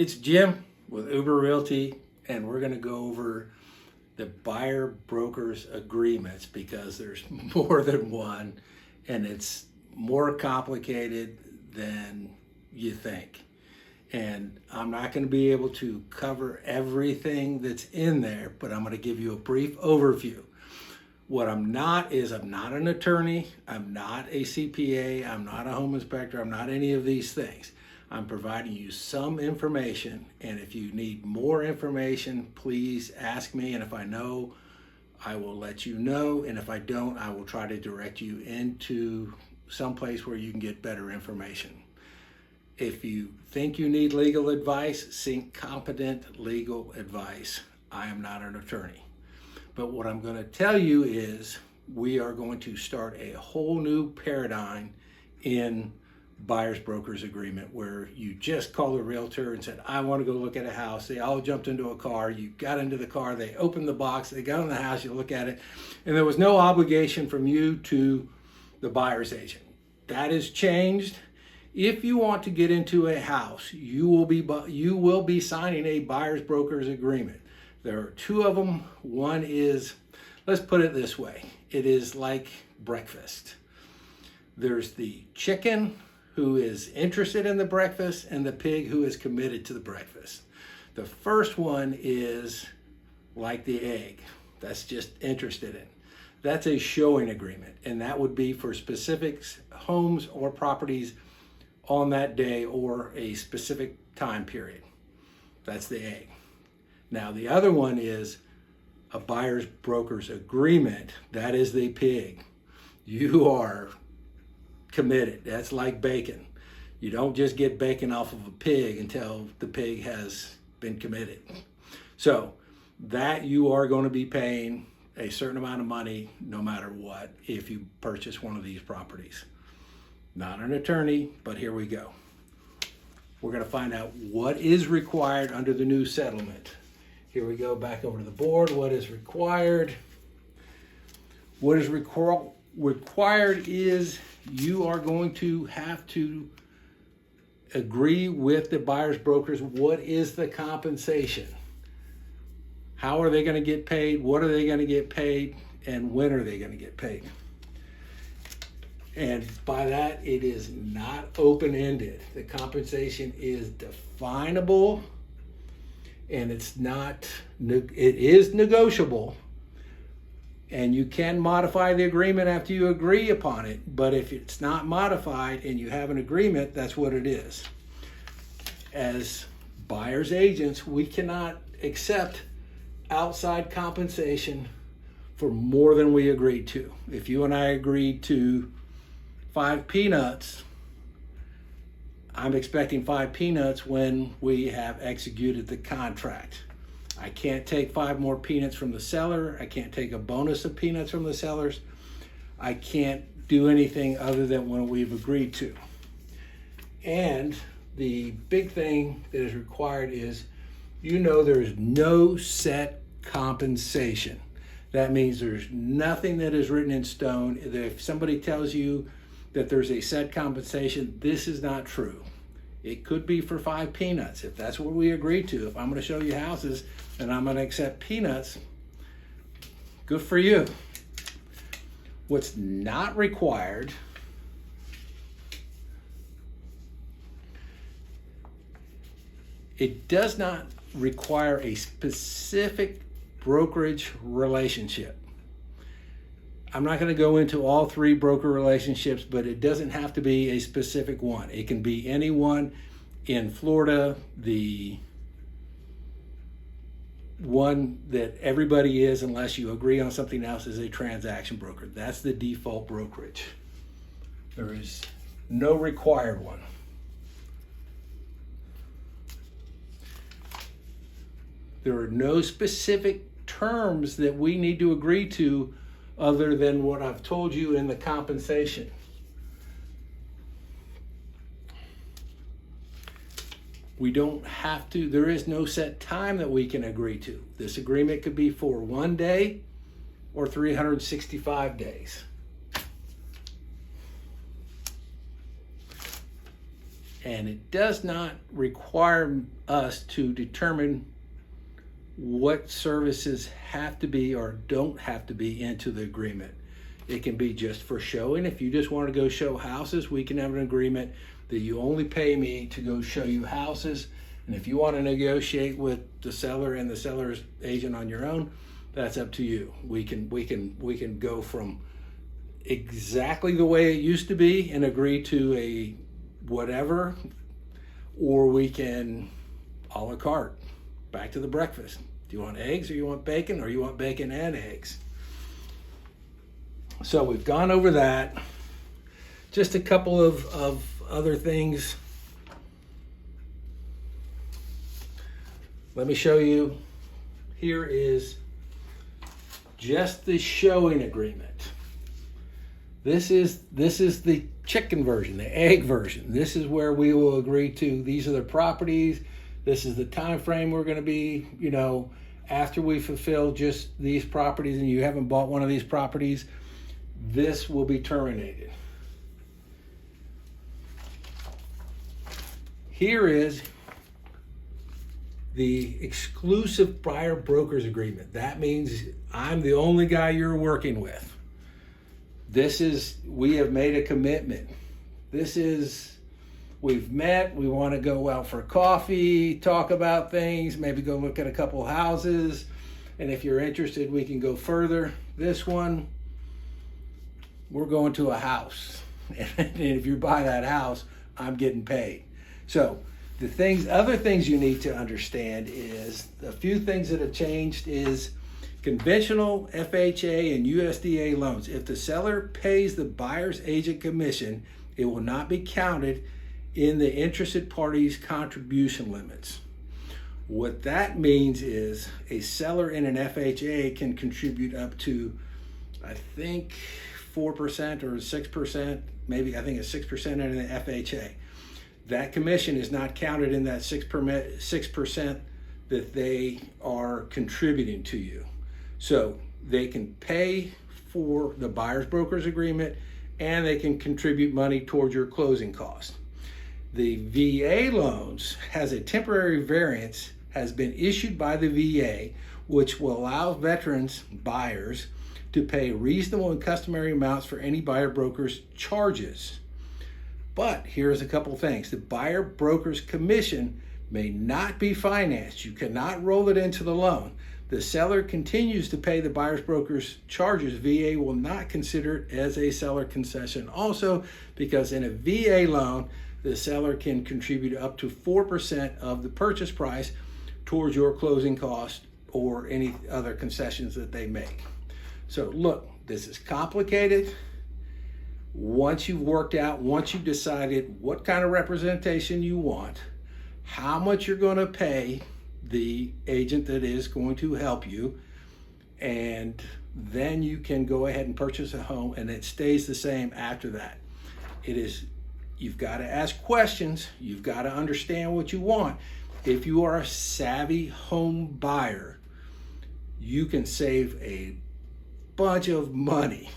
It's Jim with Uber Realty, and we're going to go over the buyer brokers agreements because there's more than one and it's more complicated than you think. And I'm not going to be able to cover everything that's in there, but I'm going to give you a brief overview. What I'm not is I'm not an attorney, I'm not a CPA, I'm not a home inspector, I'm not any of these things. I'm providing you some information, and if you need more information, please ask me, and if I know, I will let you know, and if I don't, I will try to direct you into some place where you can get better information. If you think you need legal advice, seek competent legal advice. I am not an attorney. But what I'm going to tell you is we are going to start a whole new paradigm in buyer's brokers agreement, where you just called a realtor and said, I want to go look at a house. They all jumped into a car. You got into the car. They opened the box. They got in the house. You look at it. And there was no obligation from you to the buyer's agent. That has changed. If you want to get into a house, you will be signing a buyer's brokers agreement. There are two of them. One is, let's put it this way. It is like breakfast. There's the chicken who is interested in the breakfast and the pig who is committed to the breakfast. The first one is like the egg. That's just interested in. That's a showing agreement, and that would be for specific homes or properties on that day or a specific time period. That's the egg. Now the other one is a buyer's broker's agreement. That is the pig. You are committed. That's like bacon. You don't just get bacon off of a pig until the pig has been committed. So that you are going to be paying a certain amount of money no matter what if you purchase one of these properties. Not an attorney, but here we go. We're going to find out what is required under the new settlement. Here we go, back over to the board. What is required? What is required is you are going to have to agree with the buyer's brokers. What is the compensation? How are they going to get paid? What are they going to get paid? And when are they going to get paid? And by that, it is not open-ended. The compensation is definable, and it is negotiable. And you can modify the agreement after you agree upon it, but if it's not modified and you have an agreement, that's what it is. As buyer's agents, we cannot accept outside compensation for more than we agreed to. If you and I agreed to 5 peanuts, I'm expecting 5 peanuts when we have executed the contract. I can't take 5 more peanuts from the seller. I can't take a bonus of peanuts from the sellers. I can't do anything other than what we've agreed to. And the big thing that is required is, there is no set compensation. That means there's nothing that is written in stone. If somebody tells you that there's a set compensation, this is not true. It could be for 5 peanuts if that's what we agreed to. If I'm going to show you houses and I'm going to accept peanuts, good for you. What's not required it does not require a specific brokerage relationship. I'm not going to go into all 3 broker relationships, but it doesn't have to be a specific one. It can be anyone. In Florida, the one that everybody is, unless you agree on something else, is a transaction broker. That's the default brokerage. There is no required one. There are no specific terms that we need to agree to other than what I've told you in the compensation. We don't have to, there is no set time that we can agree to. This agreement could be for 1 day or 365 days. And it does not require us to determine what services have to be or don't have to be into the agreement. It can be just for showing. If you just want to go show houses, we can have an agreement that you only pay me to go show you houses. And if you want to negotiate with the seller and the seller's agent on your own, that's up to you. We can go from exactly the way it used to be and agree to a whatever, or we can a la carte, back to the breakfast. Do you want eggs or you want bacon, or you want bacon and eggs? So we've gone over that. Just a couple of other things. Let me show you. Here is just the showing agreement. This is the chicken version, the egg version. This is where we will agree to, these are the properties, this is the time frame we're going to be, after we fulfill just these properties and you haven't bought one of these properties, this will be terminated. Here is the exclusive buyer brokers agreement. That means I'm the only guy you're working with. We have made a commitment. We've met, we want to go out for coffee, talk about things, maybe go look at a couple houses. And if you're interested, we can go further. This one, we're going to a house. And if you buy that house, I'm getting paid. So other things you need to understand is a few things that have changed is conventional FHA and USDA loans. If the seller pays the buyer's agent commission, it will not be counted in the interested party's contribution limits. What that means is a seller in an FHA can contribute up to, I think, 4% or 6%, maybe I think it's 6% in an FHA. That commission is not counted in that 6% that they are contributing to you. So they can pay for the buyer's broker's agreement and they can contribute money towards your closing costs. The VA loans has a temporary variance, has been issued by the VA, which will allow veterans buyers to pay reasonable and customary amounts for any buyer broker's charges. But here's a couple things. The buyer broker's commission may not be financed. You cannot roll it into the loan. The seller continues to pay the buyer's broker's charges. VA will not consider it as a seller concession also, because in a VA loan, the seller can contribute up to 4% of the purchase price towards your closing cost or any other concessions that they make. So look, this is complicated. Once you've decided what kind of representation you want, how much you're going to pay the agent that is going to help you, and then you can go ahead and purchase a home, and it stays the same after that. You've got to ask questions. You've got to understand what you want. If you are a savvy home buyer, you can save a bunch of money.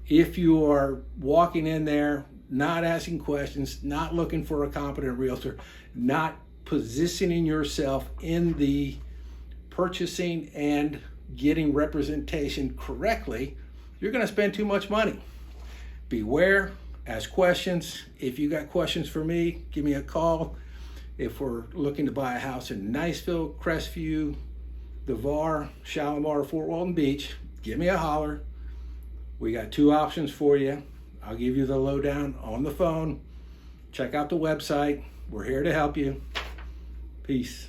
If you are walking in there, not asking questions, not looking for a competent realtor, not positioning yourself in the purchasing and getting representation correctly, you're going to spend too much money. Beware, ask questions. If you got questions for me, give me a call. If we're looking to buy a house in Niceville, Crestview, Var, Shalimar, Fort Walton Beach, give me a holler. We got two options for you. I'll give you the lowdown on the phone. Check out the website. We're here to help you. Peace.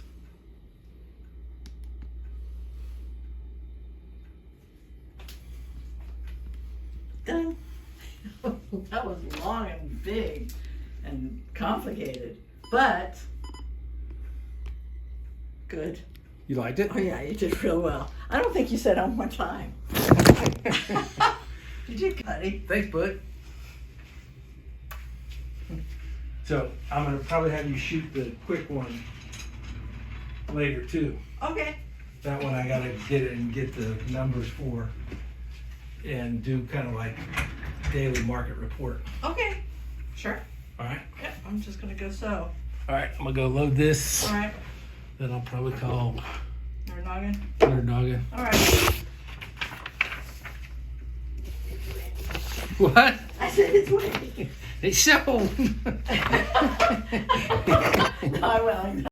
Done. That was long and big and complicated, but good. You liked it? Oh yeah, you did real well. I don't think you said on one time. Did you, Cuddy? Thanks, bud. So I'm gonna probably have you shoot the quick one later too. Okay. That one I gotta get it and get the numbers for, and do kind of like daily market report. Okay. Sure. All right. Yep. I'm just gonna go sew. All right, I'm gonna go load this. All right. Then I'll probably call You're noggin. our noggin. All right. What? I said it's waiting. It's so. No, I will.